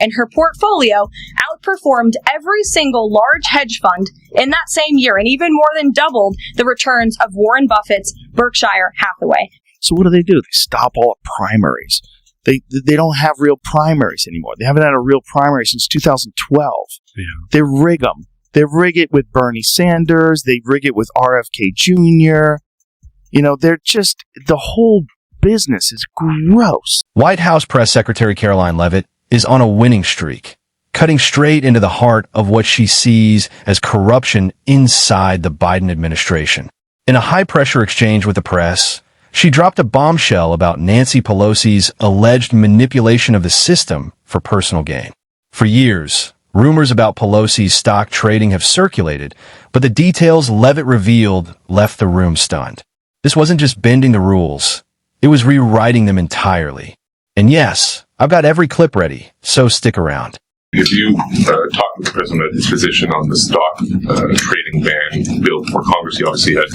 and her portfolio outperformed every single large hedge fund in that same year and even more than doubled the returns of Warren Buffett's Berkshire Hathaway. So what do? They stop all primaries. They don't have real primaries anymore. They haven't had a real primary since 2012. Yeah. They rig them. They rig it with Bernie Sanders. They rig it with RFK Jr. They're just, the whole business is gross. White House Press Secretary Karoline Leavitt is on a winning streak, cutting straight into the heart of what she sees as corruption inside the Biden administration. In a high-pressure exchange with the press, she dropped a bombshell about Nancy Pelosi's alleged manipulation of the system for personal gain. For years, rumors about Pelosi's stock trading have circulated, but the details Leavitt revealed left the room stunned. This wasn't just bending the rules, it was rewriting them entirely. And yes, I've got every clip ready, so stick around. If you talk with the president about his position on the stock trading ban bill before Congress, he obviously had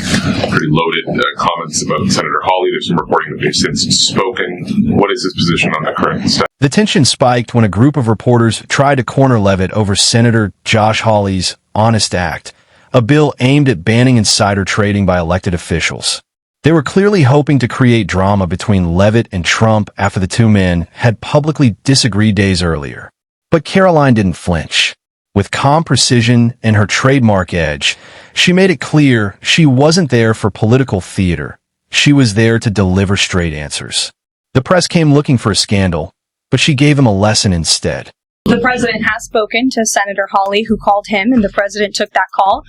pretty loaded comments about Senator Hawley. There's some reporting that they've since spoken. What is his position on the current stuff? The tension spiked when a group of reporters tried to corner Leavitt over Senator Josh Hawley's Honest Act, a bill aimed at banning insider trading by elected officials. They were clearly hoping to create drama between Leavitt and Trump after the two men had publicly disagreed days earlier. But Karoline didn't flinch. With calm precision and her trademark edge, she made it clear she wasn't there for political theater. She was there to deliver straight answers. The press came looking for a scandal, but she gave him a lesson instead. The president has spoken to Senator Hawley, who called him, and the president took that call.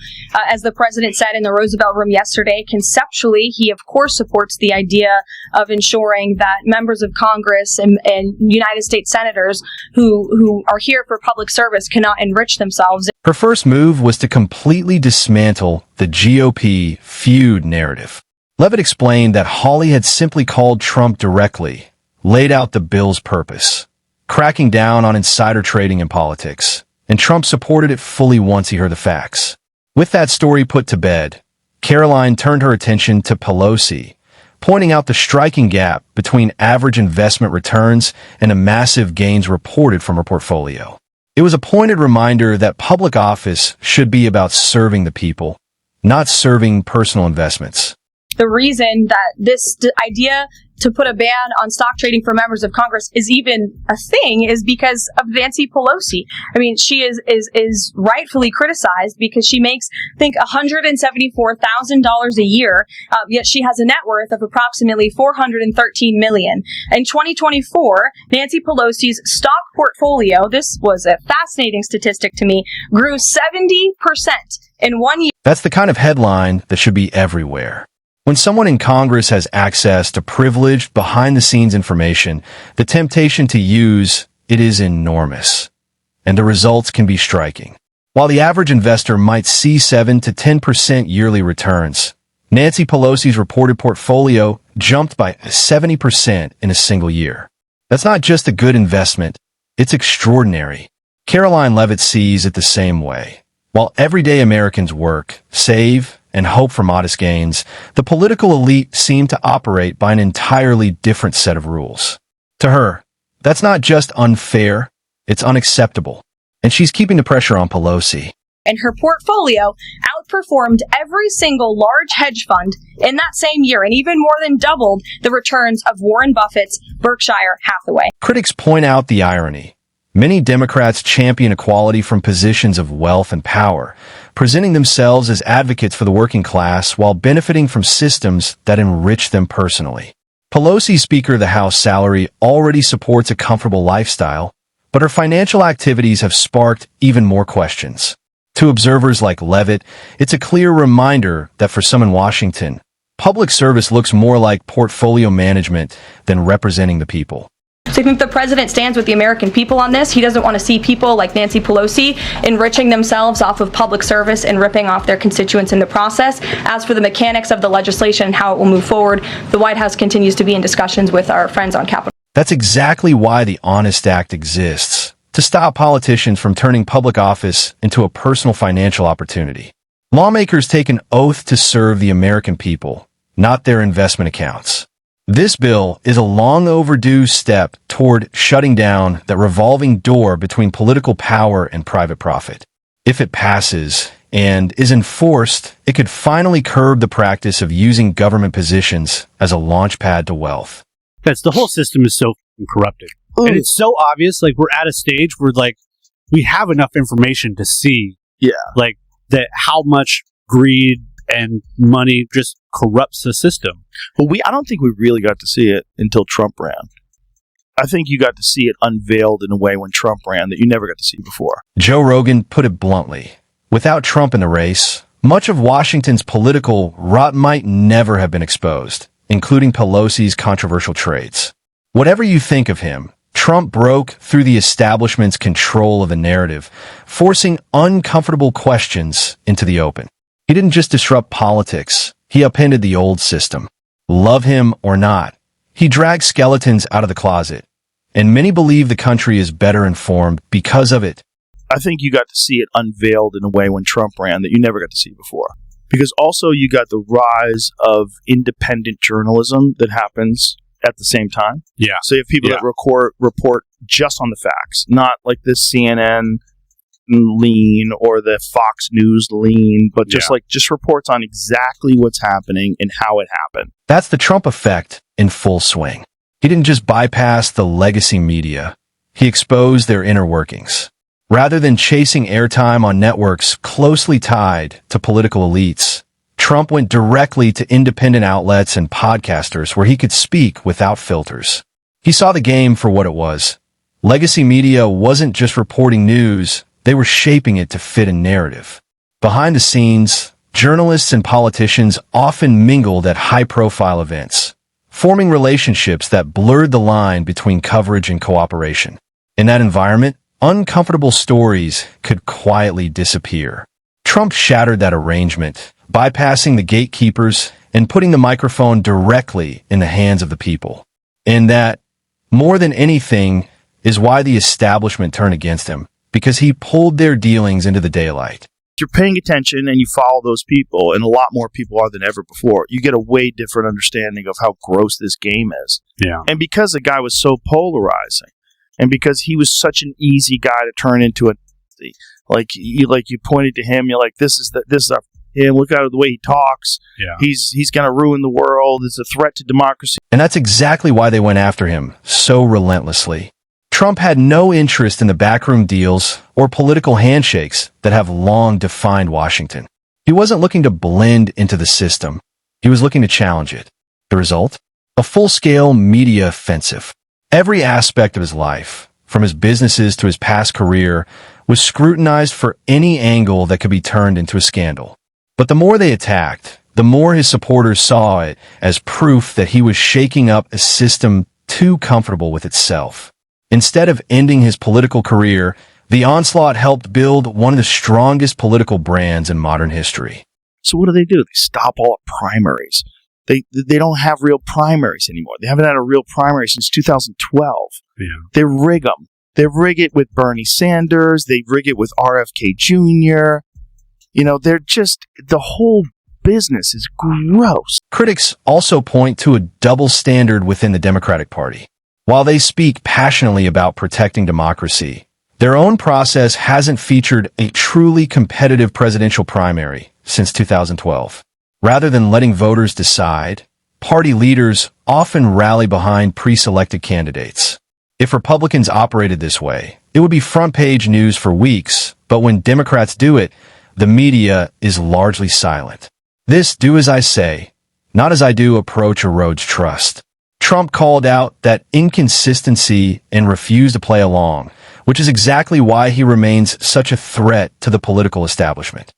As the president said in the Roosevelt Room yesterday, conceptually, he, of course, supports the idea of ensuring that members of Congress and United States senators who are here for public service cannot enrich themselves. Her first move was to completely dismantle the GOP feud narrative. Leavitt explained that Hawley had simply called Trump directly, laid out the bill's purpose, cracking down on insider trading in politics, and Trump supported it fully once he heard the facts. With that story put to bed, Karoline turned her attention to Pelosi, pointing out the striking gap between average investment returns and the massive gains reported from her portfolio. It was a pointed reminder that public office should be about serving the people, not serving personal investments. The reason that this idea to put a ban on stock trading for members of Congress is even a thing is because of Nancy Pelosi. I mean, she is rightfully criticized because she makes, I think, $174,000 a year, yet she has a net worth of approximately $413 million. In 2024, Nancy Pelosi's stock portfolio, this was a fascinating statistic to me, grew 70% in 1 year. That's the kind of headline that should be everywhere. When someone in Congress has access to privileged, behind-the-scenes information, the temptation to use it is enormous, and the results can be striking. While the average investor might see 7 to 10% yearly returns, Nancy Pelosi's reported portfolio jumped by 70% in a single year. That's not just a good investment, it's extraordinary. Karoline Leavitt sees it the same way. While everyday Americans work, save, and hope for modest gains, the political elite seem to operate by an entirely different set of rules. To her, that's not just unfair, it's unacceptable. And she's keeping the pressure on Pelosi. And her portfolio outperformed every single large hedge fund in that same year and even more than doubled the returns of Warren Buffett's Berkshire Hathaway. Critics point out the irony. Many Democrats champion equality from positions of wealth and power, presenting themselves as advocates for the working class while benefiting from systems that enrich them personally. Pelosi's Speaker of the House salary already supports a comfortable lifestyle, but her financial activities have sparked even more questions. To observers like Leavitt, it's a clear reminder that for some in Washington, public service looks more like portfolio management than representing the people. So I think the president stands with the American people on this. He doesn't want to see people like Nancy Pelosi enriching themselves off of public service and ripping off their constituents in the process. As for the mechanics of the legislation and how it will move forward, the White House continues to be in discussions with our friends on Capitol. That's exactly why the Honest Act exists, to stop politicians from turning public office into a personal financial opportunity. Lawmakers take an oath to serve the American people, not their investment accounts. This bill is a long overdue step toward shutting down that revolving door between political power and private profit. If it passes and is enforced, it could finally curb the practice of using government positions as a launchpad to wealth. That's the whole system is so corrupted. Ooh. And it's so obvious, like we're at a stage where like we have enough information to see like that how much greed and money just corrupts the system. But I don't think we really got to see it until Trump ran. I think you got to see it unveiled in a way when Trump ran that you never got to see before. Joe Rogan put it bluntly. Without Trump in the race, much of Washington's political rot might never have been exposed, including Pelosi's controversial traits. Whatever you think of him, Trump broke through the establishment's control of the narrative, forcing uncomfortable questions into the open. He didn't just disrupt politics, he upended the old system. Love him or not, he dragged skeletons out of the closet, and many believe the country is better informed because of it. I think you got to see it unveiled in a way when Trump ran that you never got to see before. Because also you got the rise of independent journalism that happens at the same time. Yeah. So you have people that report just on the facts, not like the CNN lean or the Fox News lean, but just reports on exactly what's happening and how it happened. That's the Trump effect in full swing. He didn't just bypass the legacy media. He exposed their inner workings. Rather than chasing airtime on networks closely tied to political elites, Trump went directly to independent outlets and podcasters where he could speak without filters. He saw the game for what it was. Legacy media wasn't just reporting news, they were shaping it to fit a narrative. Behind the scenes, journalists and politicians often mingled at high-profile events, forming relationships that blurred the line between coverage and cooperation. In that environment, uncomfortable stories could quietly disappear. Trump shattered that arrangement, bypassing the gatekeepers and putting the microphone directly in the hands of the people. And that, more than anything, is why the establishment turned against him, because he pulled their dealings into the daylight. If you're paying attention and you follow those people, and a lot more people are than ever before, you get a way different understanding of how gross this game is. Yeah. And because the guy was so polarizing, and because he was such an easy guy to turn into a like you pointed to him, you're like, this is him. Look at the way he talks. Yeah. He's going to ruin the world. It's a threat to democracy. And that's exactly why they went after him so relentlessly. Trump had no interest in the backroom deals or political handshakes that have long defined Washington. He wasn't looking to blend into the system. He was looking to challenge it. The result? A full-scale media offensive. Every aspect of his life, from his businesses to his past career, was scrutinized for any angle that could be turned into a scandal. But the more they attacked, the more his supporters saw it as proof that he was shaking up a system too comfortable with itself. Instead of ending his political career, the onslaught helped build one of the strongest political brands in modern history. So what do? They stop all primaries. They don't have real primaries anymore. They haven't had a real primary since 2012. Yeah. They rig them. They rig it with Bernie Sanders. They rig it with RFK Jr. They're just, the whole business is gross. Critics also point to a double standard within the Democratic Party. While they speak passionately about protecting democracy, their own process hasn't featured a truly competitive presidential primary since 2012. Rather than letting voters decide, party leaders often rally behind pre-selected candidates. If Republicans operated this way, it would be front-page news for weeks, but when Democrats do it, the media is largely silent. This do as I say, not as I do approach erodes trust. Trump called out that inconsistency and refused to play along, which is exactly why he remains such a threat to the political establishment.